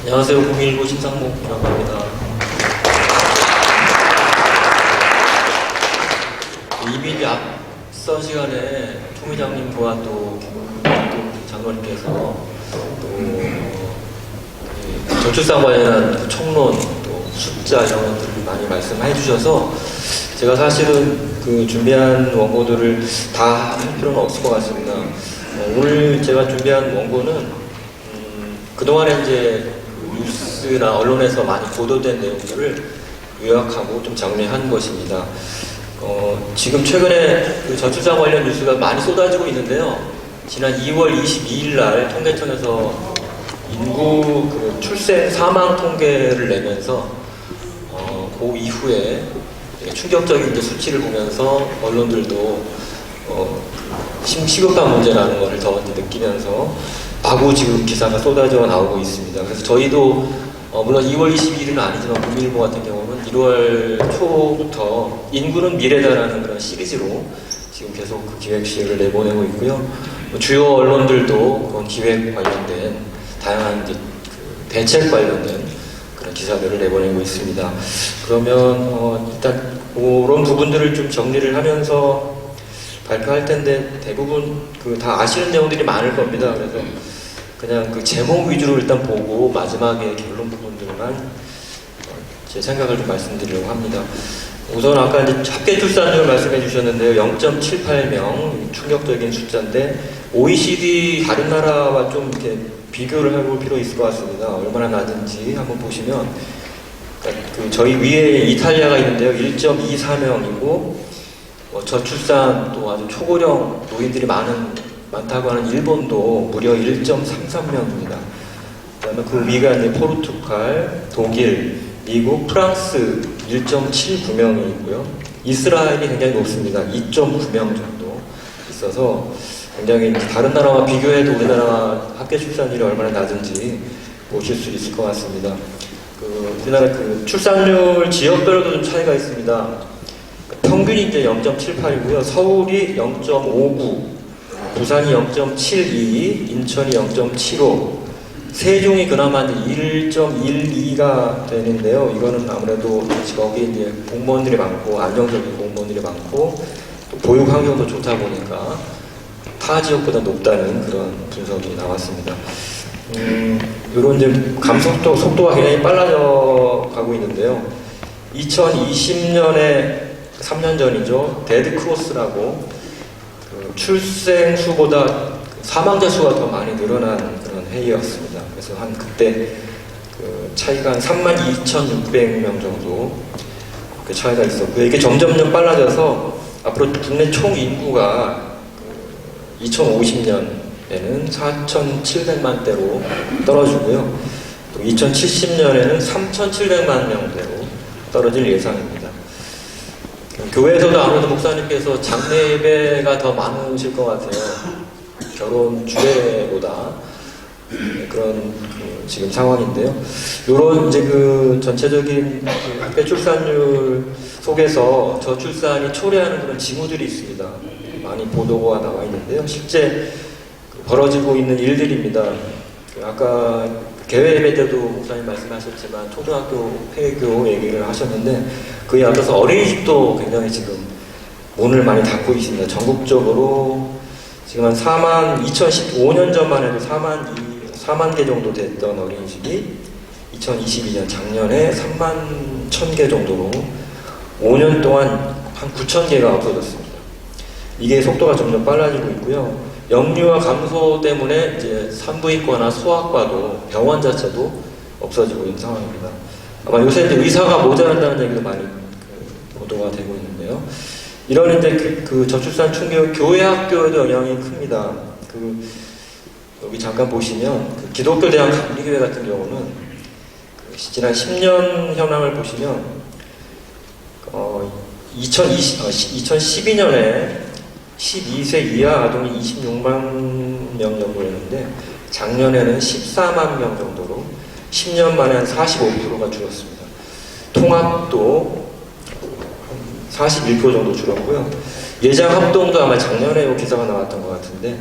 안녕하세요. 019 신상목이라고 합니다. 이미 앞선 시간에 총 회장님과 또 장로님께서 또 저출산 관련한 총론, 또 숫자 이런 것들을 많이 말씀해 주셔서 제가 사실은 그 준비한 원고들을 다 할 필요는 없을 것 같습니다. 오늘 제가 준비한 원고는 그동안에 이제 뉴스나 언론에서 많이 보도된 내용들을 요약하고 좀 정리한 것입니다. 지금 최근에 그 저출산 관련 뉴스가 많이 쏟아지고 있는데요. 지난 2월 22일 날 통계청에서 인구 그 출생 사망 통계를 내면서 그 이후에 충격적인 이제 수치를 보면서 언론들도 시급한 문제라는 것을 더 느끼면서 마구 지금 기사가 쏟아져 나오고 있습니다. 그래서 저희도 물론 2월 22일은 아니지만 국민일보 같은 경우는 1월 초부터 인구는 미래다라는 그런 시리즈로 지금 계속 그 기획실을 내보내고 있고요. 주요 언론들도 그런 기획 관련된 다양한 이제 그 대책 관련된 그런 기사들을 내보내고 있습니다. 그러면 일단 그런 부분들을 좀 정리를 하면서 발표할 텐데 대부분 그 다 아시는 내용들이 많을 겁니다. 그래서 그냥 그 제목 위주로 일단 보고 마지막에 결론 부분들만 제 생각을 좀 말씀드리려고 합니다. 우선 아까 이제 합계 출산율 말씀해 주셨는데요. 0.78명 충격적인 숫자인데 OECD 다른 나라와 좀 이렇게 비교를 해볼 필요 있을 것 같습니다. 얼마나 낮은지 한번 보시면 그 저희 위에 이탈리아가 있는데요. 1.24명이고 저출산 또 아주 초고령 노인들이 많다고 하는 일본도 무려 1.33명입니다. 그다음에 그 위가 이제 포르투갈, 독일, 미국, 프랑스 1.79명이 있고요. 이스라엘이 굉장히 높습니다. 2.9명 정도 있어서 굉장히 다른 나라와 비교해도 우리나라 합계 출산율이 얼마나 낮은지 보실 수 있을 것 같습니다. 우리나라 그 출산율 지역별로도 좀 차이가 있습니다. 평균이 이제 0.78이고요. 서울이 0.59, 부산이 0.72, 인천이 0.75, 세종이 그나마 1.12가 되는데요. 이거는 아무래도 거기 이제 공무원들이 많고 안정적인 공무원들이 많고 또 보육 환경도 좋다 보니까 타 지역보다 높다는 그런 분석이 나왔습니다. 이런 이제 감속 속도가 굉장히 빨라져 가고 있는데요. 2020년에 3년 전이죠. 데드 크로스라고 그 출생 수보다 사망자 수가 더 많이 늘어난 그런 해이였습니다. 그래서 한 그때 그 차이가 한 32,600명 정도 그 차이가 있었고요. 이게 점점점 빨라져서 앞으로 국내 총 인구가 2050년에는 4,700만 대로 떨어지고요. 또 2070년에는 3,700만 명대로 떨어질 예상입니다. 교회에서도 아무래도 목사님께서 장례 예배가 더 많으실 것 같아요. 결혼 주례보다 그런 지금 상황인데요. 이런 이제 그 전체적인 합계 출산율 속에서 저출산이 초래하는 그런 징후들이 있습니다. 많이 보도가 나와 있는데요. 실제 벌어지고 있는 일들입니다. 아까 개회 예배 때도 목사님 말씀하셨지만 초등학교 폐교 얘기를 하셨는데 그에 앞서서 어린이집도 굉장히 지금 문을 많이 닫고 있습니다. 전국적으로 지금 한 2015년 전만 해도 4만 개 정도 됐던 어린이집이 2022년 작년에 3만 1,000개 정도로 5년 동안 한 9,000개가 없어졌습니다. 이게 속도가 점점 빨라지고 있고요. 영유아 감소 때문에 이제 산부인과나 소아과도 병원 자체도 없어지고 있는 상황입니다. 아마 요새 이제 의사가 모자란다는 얘기도 많이 보도가 되고 있는데요. 이런 이제 그 저출산 충격 교회 학교에도 영향이 큽니다. 여기 잠깐 보시면 기독교 대학 감리교회 같은 경우는 지난 10년 현황을 보시면 2012년에 12세 이하 아동이 26만 명 정도였는데 작년에는 14만 명 정도로 10년 만에 한 45%가 줄었습니다. 통합도 41% 정도 줄었고요. 예장 합동도 아마 작년에 기사가 나왔던 것 같은데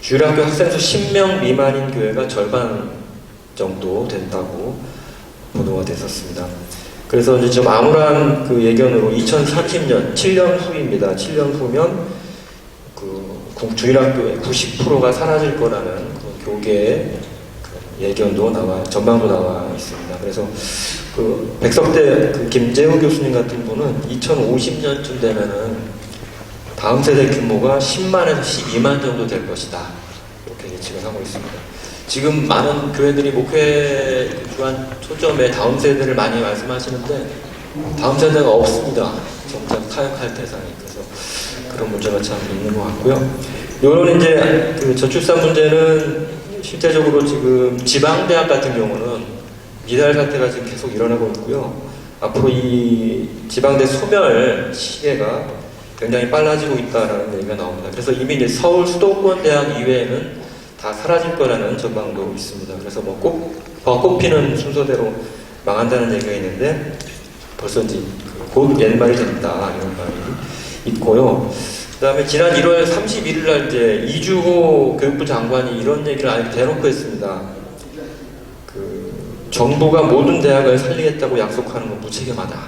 주일학교 학생 수 10명 미만인 교회가 절반 정도 된다고 보도가 됐었습니다. 그래서 이제 좀 암울한 그 예견으로 2030년, 7년 후입니다. 7년 후면 그 주일학교의 90%가 사라질 거라는 그 교계의 예견도 전망도 나와 있습니다. 그래서 그 백석대 그 김재우 교수님 같은 분은 2050년쯤 되면은 다음 세대 규모가 10만에서 12만 정도 될 것이다. 이렇게 예측을 하고 있습니다. 지금 많은 교회들이 목회 주한 초점에 다음 세대를 많이 말씀하시는데 다음 세대가 없습니다. 정작 타협할 대상이. 그래서 그런 문제가 참 있는 것 같고요. 이런 이제 그 저출산 문제는 실제적으로 지금 지방대학 같은 경우는 미달 사태가 지금 계속 일어나고 있고요. 앞으로 이 지방대 소멸 시계가 굉장히 빨라지고 있다는 얘기가 나옵니다. 그래서 이미 이제 서울 수도권 대학 이외에는 다 사라질 거라는 전망도 있습니다. 그래서 뭐 더 꼽히는 순서대로 망한다는 얘기가 있는데 벌써 이제 곧 옛말이 됐다 이런 말이 있고요. 그 다음에 지난 1월 31일 날 이제 이주호 교육부 장관이 이런 얘기를 아예 대놓고 했습니다. 그 정부가 모든 대학을 살리겠다고 약속하는 건 무책임하다.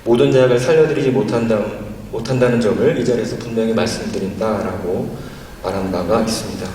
모든 대학을 살려드리지 못한다는 점을 이 자리에서 분명히 말씀드린다라고 말한 바가 있습니다.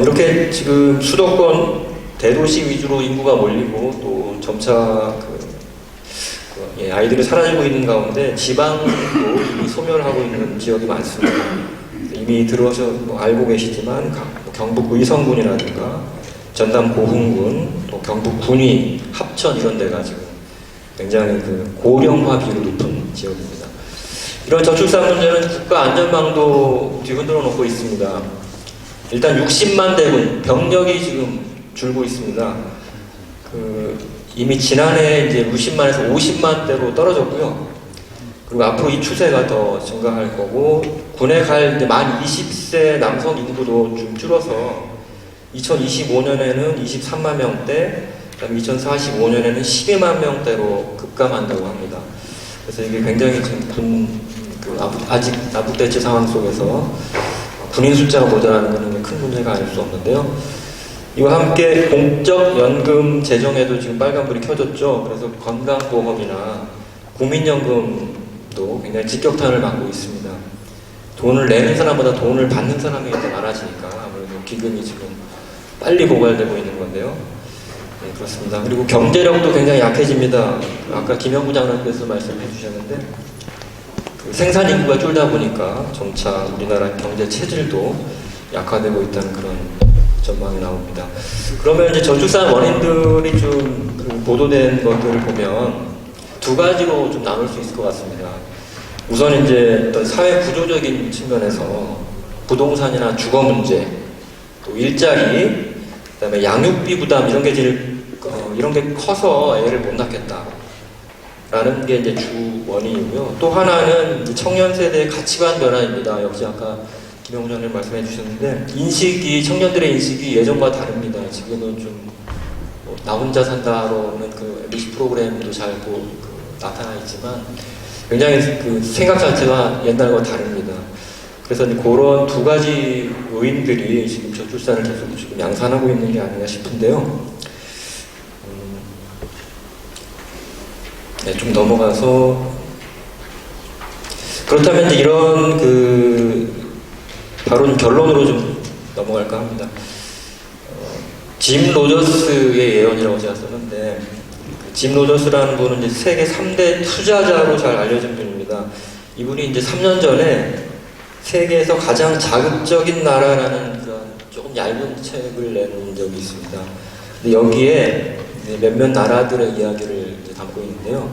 이렇게 지금 수도권 대도시 위주로 인구가 몰리고 또 점차 아이들이 사라지고 있는 가운데 지방도 이미 소멸하고 있는 지역이 많습니다. 이미 알고 계시지만 경북 의성군이라든가 전남 고흥군, 또 경북 군위, 합천 이런 데가 지금 굉장히 그 고령화 비율이 높은 지역입니다. 이런 저출산 문제는 국가안전망도 뒤흔들어 놓고 있습니다. 일단 60만 대군 병력이 지금 줄고 있습니다. 이미 지난해 이제 60만에서 50만 대로 떨어졌고요. 그리고 앞으로 이 추세가 더 증가할 거고, 군에 갈 이제 만 20세 남성 인구도 좀 줄어서 2025년에는 23만 명대, 그다음에 2045년에는 12만 명대로 급감한다고 합니다. 그래서 이게 굉장히 지금 아직 남북대치 상황 속에서 군인 숫자가 모자라는 것은 큰 문제가 아닐 수 없는데요. 이와 함께 공적 연금 재정에도 지금 빨간불이 켜졌죠. 그래서 건강보험이나 국민연금도 굉장히 직격탄을 맞고 있습니다. 돈을 내는 사람보다 돈을 받는 사람이 더 많아지니까 아무래도 기금이 지금 빨리 고갈되고 있는 건데요. 네, 그렇습니다. 그리고 경제력도 굉장히 약해집니다. 아까 김영구 장관께서 말씀해 주셨는데 생산 인구가 줄다 보니까 점차 우리나라 경제 체질도 약화되고 있다는 그런 전망이 나옵니다. 그러면 이제 저출산 원인들이 좀 보도된 것들을 보면 두 가지로 좀 나눌 수 있을 것 같습니다. 우선 이제 어떤 사회 구조적인 측면에서 부동산이나 주거 문제, 또 일자리, 그다음에 양육비 부담 이런 게 커서 애를 못 낳겠다라는 게 이제 주 원인이고요. 또 하나는 청년 세대의 가치관 변화입니다. 역시 아까 김영우 장관님 말씀해 주셨는데 청년들의 인식이 예전과 다릅니다. 지금은 좀 나 혼자 산다로는 그 MBC 프로그램도 잘 나타나 있지만 굉장히 그 생각 자체가 옛날과 다릅니다. 그래서 그런 두 가지 요인들이 지금 저출산을 계속 지금 양산하고 있는 게 아닌가 싶은데요. 네, 좀 넘어가서 그렇다면 이제 이런 바로 결론으로 좀 넘어갈까 합니다. 짐 로저스의 예언이라고 제가 썼는데 짐 로저스라는 분은 이제 세계 3대 투자자로 잘 알려진 분입니다. 이분이 이제 3년 전에 세계에서 가장 자극적인 나라라는 그런 조금 얇은 책을 낸 적이 있습니다. 근데 여기에 몇몇 나라들의 이야기를 이제 담고 있는데요.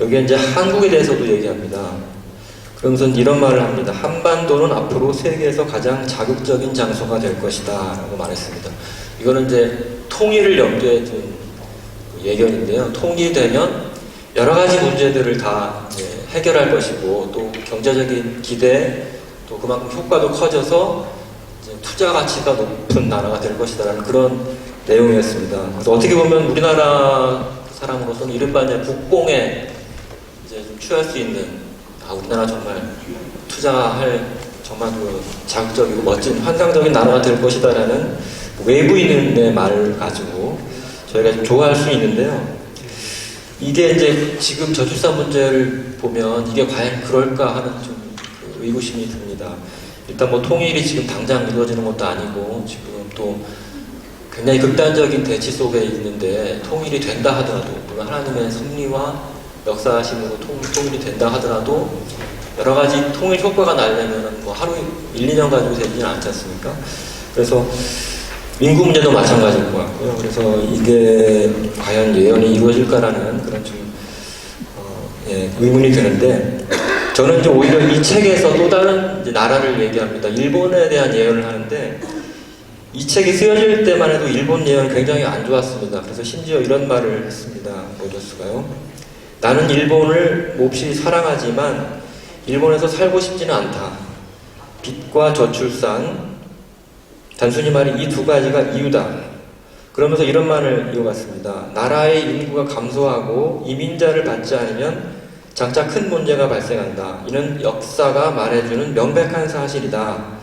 여기에 이제 한국에 대해서도 얘기합니다. 그러면서 이런 말을 합니다. 한반도는 앞으로 세계에서 가장 자극적인 장소가 될 것이다 라고 말했습니다. 이거는 이제 통일을 염두에 둔 예견인데요. 통일되면 여러 가지 문제들을 다 해결할 것이고 또 경제적인 기대 또 그만큼 효과도 커져서 이제 투자 가치가 높은 나라가 될 것이다 라는 그런 내용이었습니다. 그래서 어떻게 보면 우리나라 사람으로서는 이른바 이제 국뽕에 이제 좀 취할 수 있는 우리나라 정말 투자할 정말 자극적이고 멋진 환상적인 나라가 될 것이다라는 외부인의 말을 가지고 저희가 좀 좋아할 수 있는데요. 이게 이제 지금 저출산 문제를 보면 이게 과연 그럴까 하는 좀 의구심이 듭니다. 일단 뭐 통일이 지금 당장 이루어지는 것도 아니고 지금 또 굉장히 극단적인 대치 속에 있는데 통일이 된다 하더라도 물론 하나님의 섭리와 역사하심으로 통일이 된다 하더라도 여러 가지 통일 효과가 나려면 뭐 하루 1, 2년 가지고 되지는 않지 않습니까? 그래서 민구 문제도 마찬가지일 것 같고요. 그래서 이게 과연 예언이 이루어질까라는 그런 좀 의문이 드는데 저는 이제 오히려 이 책에서 또 다른 이제 나라를 얘기합니다. 일본에 대한 예언을 하는데 이 책이 쓰여질 때만 해도 일본 예언이 굉장히 안 좋았습니다. 그래서 심지어 이런 말을 했습니다. 모저스가요. 나는 일본을 몹시 사랑하지만 일본에서 살고 싶지는 않다. 빚과 저출산, 단순히 말해 이 두 가지가 이유다. 그러면서 이런 말을 이어갔습니다. 나라의 인구가 감소하고 이민자를 받지 않으면 장차 큰 문제가 발생한다. 이는 역사가 말해주는 명백한 사실이다.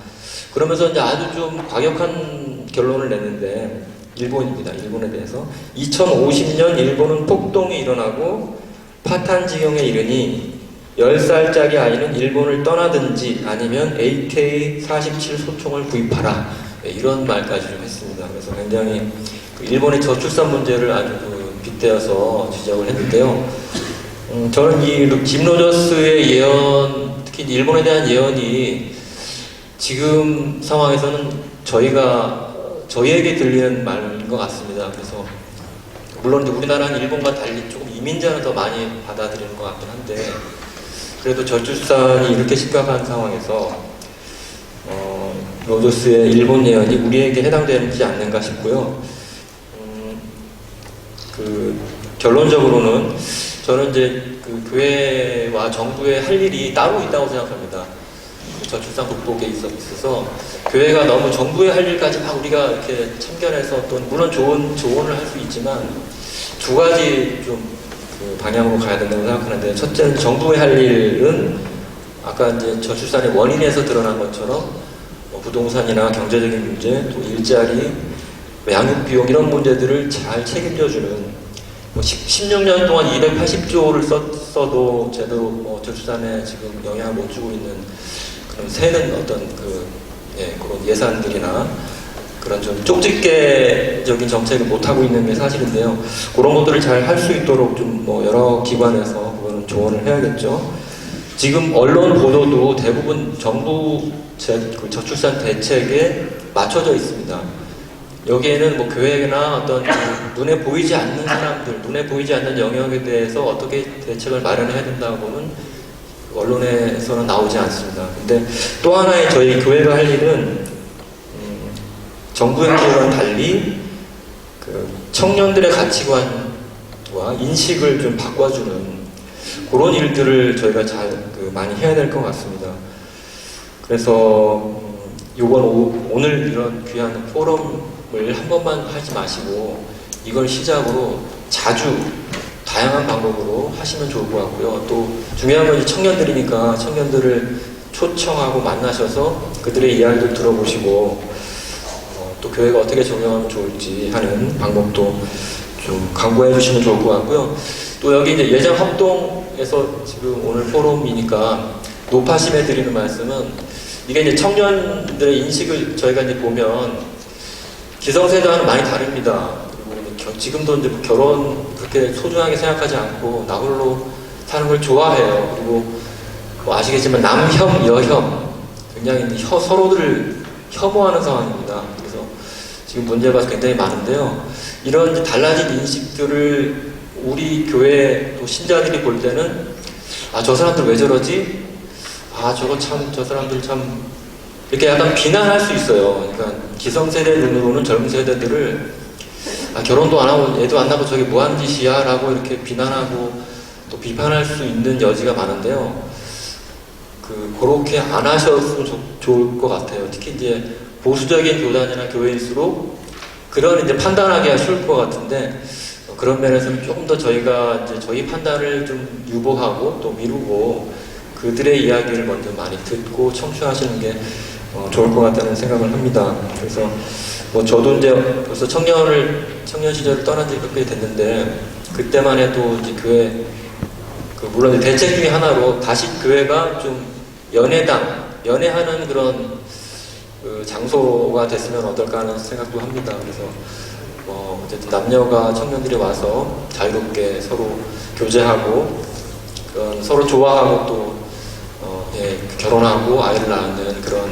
그러면서 이제 아주 좀 과격한 결론을 냈는데 일본입니다. 일본에 대해서 2050년 일본은 폭동이 일어나고 파탄 지경에 이르니 10살짜리 아이는 일본을 떠나든지 아니면 AK-47 소총을 구입하라. 네, 이런 말까지 좀 했습니다. 그래서 굉장히 일본의 저출산 문제를 아주 빗대어서 지적을 했는데요. 저는 이 짐 로저스의 예언, 특히 일본에 대한 예언이 지금 상황에서는 저희에게 들리는 말인 것 같습니다. 그래서 물론 우리나라는 일본과 달리 조금 이민자는 더 많이 받아들이는 것 같긴 한데 그래도 저출산이 이렇게 심각한 상황에서 로저스의 일본 예언이 우리에게 해당되지 않는가 싶고요. 결론적으로는 저는 이제 그 교회와 정부의 할 일이 따로 있다고 생각합니다. 저출산 극복에 있어서 교회가 너무 정부의 할 일까지 막 우리가 이렇게 참견해서 또 물론 좋은 조언을 할 수 있지만 두 가지 좀 그 방향으로 가야 된다고 생각하는데 첫째는 정부의 할 일은 아까 이제 저출산의 원인에서 드러난 것처럼 부동산이나 경제적인 문제, 또 일자리, 양육 비용 이런 문제들을 잘 책임져주는 16년 동안 280조를 썼어도 제대로 저출산에 지금 영향을 못 주고 있는 그런 새는 어떤 그런 예산들이나 그런 좀 쪽집게적인 정책을 못하고 있는 게 사실인데요. 그런 것들을 잘 할 수 있도록 좀 뭐 여러 기관에서 그거는 조언을 해야겠죠. 지금 언론 보도도 대부분 정부 저출산 대책에 맞춰져 있습니다. 여기에는 뭐 교회나 어떤 눈에 보이지 않는 사람들, 눈에 보이지 않는 영역에 대해서 어떻게 대책을 마련해야 된다고는 언론에서는 나오지 않습니다. 근데 또 하나의 저희 교회가 할 일은 정부의 할일과는 달리 그 청년들의 가치관과 인식을 좀 바꿔주는 그런 일들을 저희가 잘 많이 해야 될 것 같습니다. 그래서 오늘 이런 귀한 포럼을 한 번만 하지 마시고 이걸 시작으로 자주 다양한 방법으로 하시면 좋을 것 같고요. 또 중요한 건 청년들이니까 청년들을 초청하고 만나셔서 그들의 이야기를 들어보시고 또 교회가 어떻게 적용하면 좋을지 하는 방법도 좀 강구해 주시면 좋을 것 같고요. 또 여기 이제 예정 합동에서 지금 오늘 포럼이니까 노파심에 드리는 말씀은 이게 이제 청년들의 인식을 저희가 이제 보면 기성세대와는 많이 다릅니다. 그리고 지금도 이제 결혼 그렇게 소중하게 생각하지 않고 나 홀로 사는 걸 좋아해요. 그리고 뭐 아시겠지만 남혐, 여혐 굉장히 서로들을 혐오하는 상황입니다. 그래서 지금 문제가 굉장히 많은데요. 이런 이제 달라진 인식들을 우리 교회 또 신자들이 볼 때는 저 사람들 왜 저러지? 저 사람들 참 이렇게 약간 비난할 수 있어요. 그러니까 기성세대 눈으로는 젊은 세대들을 결혼도 안 하고 애도 안 낳고 저게 뭐 하는 짓이야 라고 이렇게 비난하고 또 비판할 수 있는 여지가 많은데요. 그렇게 안 하셨으면 좋을 것 같아요. 특히 이제 보수적인 교단이나 교회일수록 그런 이제 판단하기가 쉬울 것 같은데 그런 면에서는 조금 더 저희가 이제 저희 판단을 좀 유보하고 또 미루고 그들의 이야기를 먼저 많이 듣고 청취하시는 게 좋을 것 같다는 생각을 합니다. 그래서 뭐 저도 이제 벌써 청년 시절을 떠난 지 꽤 됐는데, 그때만 해도 이제 교회, 물론 대책 중에 하나로 다시 교회가 좀 연애하는 그런 장소가 됐으면 어떨까 하는 생각도 합니다. 그래서 어쨌든 남녀가 청년들이 와서 자유롭게 서로 교제하고, 서로 좋아하고 또 결혼하고 아이를 낳는 그런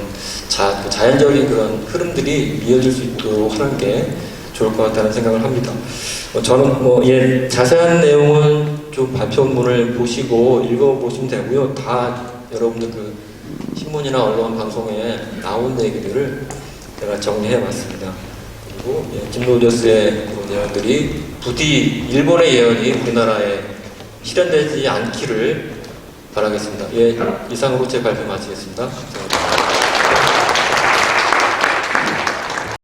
자연적인 그런 흐름들이 이어질 수 있도록 하는 게 좋을 것 같다는 생각을 합니다. 저는 자세한 내용은 좀 발표문을 보시고 읽어보시면 되고요. 다 여러분들 그 신문이나 언론 방송에 나온 얘기들을 제가 정리해봤습니다. 그리고 김노저스의 그 내용들이 부디 일본의 예언이 우리나라에 실현되지 않기를 바라겠습니다. 이상으로 제 발표 마치겠습니다. 감사합니다.